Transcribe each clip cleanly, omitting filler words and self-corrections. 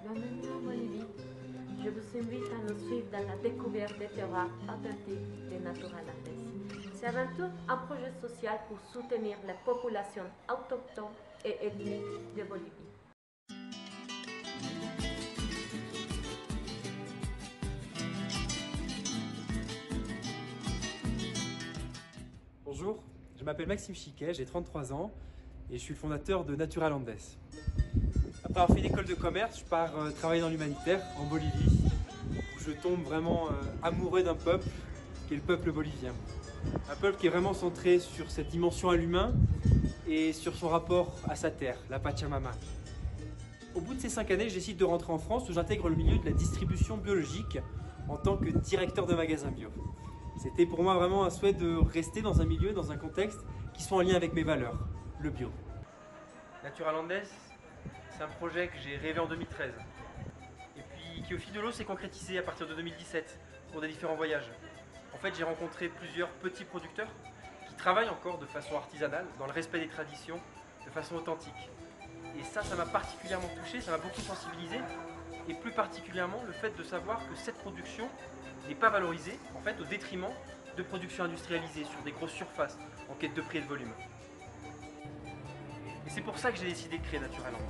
Bienvenue en Bolivie. Je vous invite à nous suivre dans la découverte des terroirs authentiques des Natural Andes. C'est avant tout un projet social pour soutenir les populations autochtones et ethniques de Bolivie. Bonjour, je m'appelle Maxime Chiquet, j'ai 33 ans et je suis le fondateur de Natural Andes. Après avoir fait une école de commerce, je pars travailler dans l'humanitaire en Bolivie, où je tombe vraiment amoureux d'un peuple qui est le peuple bolivien. Un peuple qui est vraiment centré sur cette dimension à l'humain et sur son rapport à sa terre, la Pachamama. Au bout de ces 5 années, je décide de rentrer en France où j'intègre le milieu de la distribution biologique en tant que directeur de magasin bio. C'était pour moi vraiment un souhait de rester dans un milieu, dans un contexte qui soit en lien avec mes valeurs, le bio. Natural Andes, c'est un projet que j'ai rêvé en 2013 et puis qui au fil de l'eau s'est concrétisé à partir de 2017 pour des différents voyages. En fait, j'ai rencontré plusieurs petits producteurs qui travaillent encore de façon artisanale, dans le respect des traditions, de façon authentique. Et ça m'a particulièrement touché, ça m'a beaucoup sensibilisé, et plus particulièrement le fait de savoir que cette production n'est pas valorisée, en fait, au détriment de productions industrialisées sur des grosses surfaces en quête de prix et de volume. Et c'est pour ça que j'ai décidé de créer Natural Andes.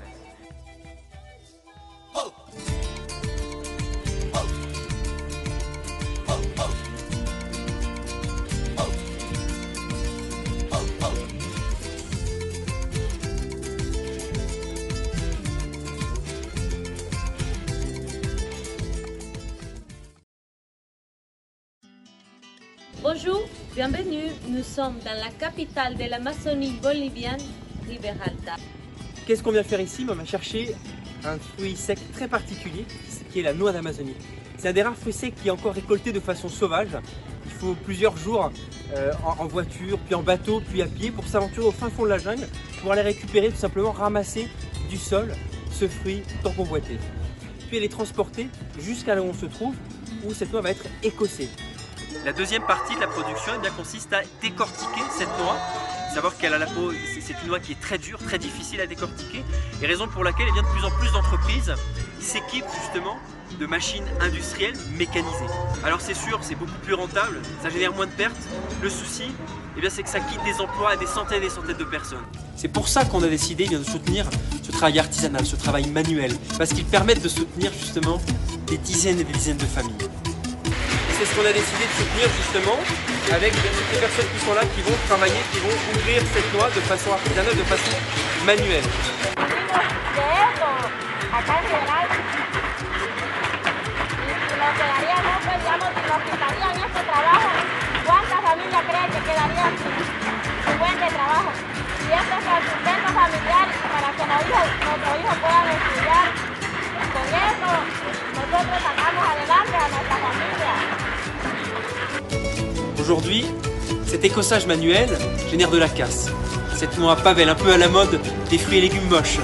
Bonjour, bienvenue. Nous sommes dans la capitale de l'Amazonie bolivienne, Riberalta. Qu'est-ce qu'on vient faire ici? On va chercher un fruit sec très particulier qui est la noix d'Amazonie. C'est un des rares fruits secs qui est encore récolté de façon sauvage. Il faut plusieurs jours en voiture, puis en bateau, puis à pied pour s'aventurer au fin fond de la jungle pour aller récupérer, tout simplement ramasser du sol ce fruit tant convoité. Puis elle est transportée jusqu'à là où on se trouve, où cette noix va être écossée. La deuxième partie de la production consiste à décortiquer cette noix. Savoir qu'elle a la peau, c'est une noix qui est très dure, très difficile à décortiquer, et raison pour laquelle de plus en plus d'entreprises s'équipent justement de machines industrielles mécanisées. Alors c'est sûr, c'est beaucoup plus rentable, ça génère moins de pertes. Le souci, c'est que ça quitte des emplois à des centaines et des centaines de personnes. C'est pour ça qu'on a décidé de soutenir ce travail artisanal, ce travail manuel, parce qu'ils permettent de soutenir justement des dizaines et des dizaines de familles. C'est ce qu'on a décidé de soutenir justement avec toutes les personnes qui sont là, qui vont travailler, qui vont ouvrir cette noix de façon artisanale, de façon manuelle. Aujourd'hui, cet écossage manuel génère de la casse. Cette noix Pavel, un peu à la mode des fruits et légumes moches.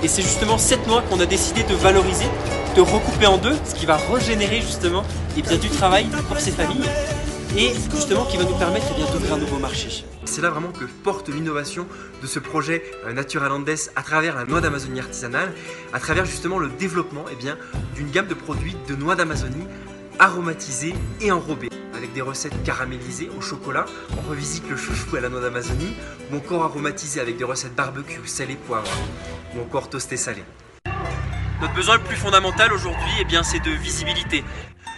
Et c'est justement cette noix qu'on a décidé de valoriser, de recouper en deux, ce qui va régénérer justement du travail pour ces familles et justement qui va nous permettre d'ouvrir un nouveau marché. C'est là vraiment que porte l'innovation de ce projet Natural Andes à travers la noix d'Amazonie artisanale, à travers justement le développement d'une gamme de produits de noix d'Amazonie aromatisés et enrobés, avec des recettes caramélisées au chocolat, on revisite le chouchou à la noix d'Amazonie, ou encore aromatisées avec des recettes barbecue, salé, poivre, ou encore toasté salé. Notre besoin le plus fondamental aujourd'hui, c'est de visibilité.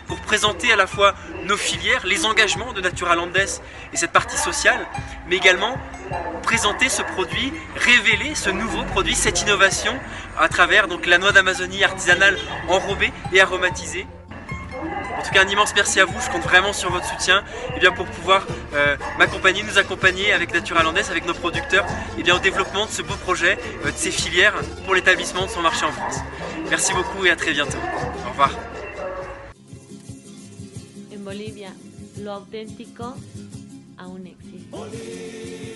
Pour présenter à la fois nos filières, les engagements de Natural Andes et cette partie sociale, mais également présenter ce produit, révéler ce nouveau produit, cette innovation à travers la noix d'Amazonie artisanale enrobée et aromatisée. En tout cas, un immense merci à vous, je compte vraiment sur votre soutien pour pouvoir m'accompagner, nous accompagner avec Natural Andes, avec nos producteurs au développement de ce beau projet, de ces filières pour l'établissement de son marché en France. Merci beaucoup et à très bientôt. Au revoir. En Bolivia, lo auténtico aún existe.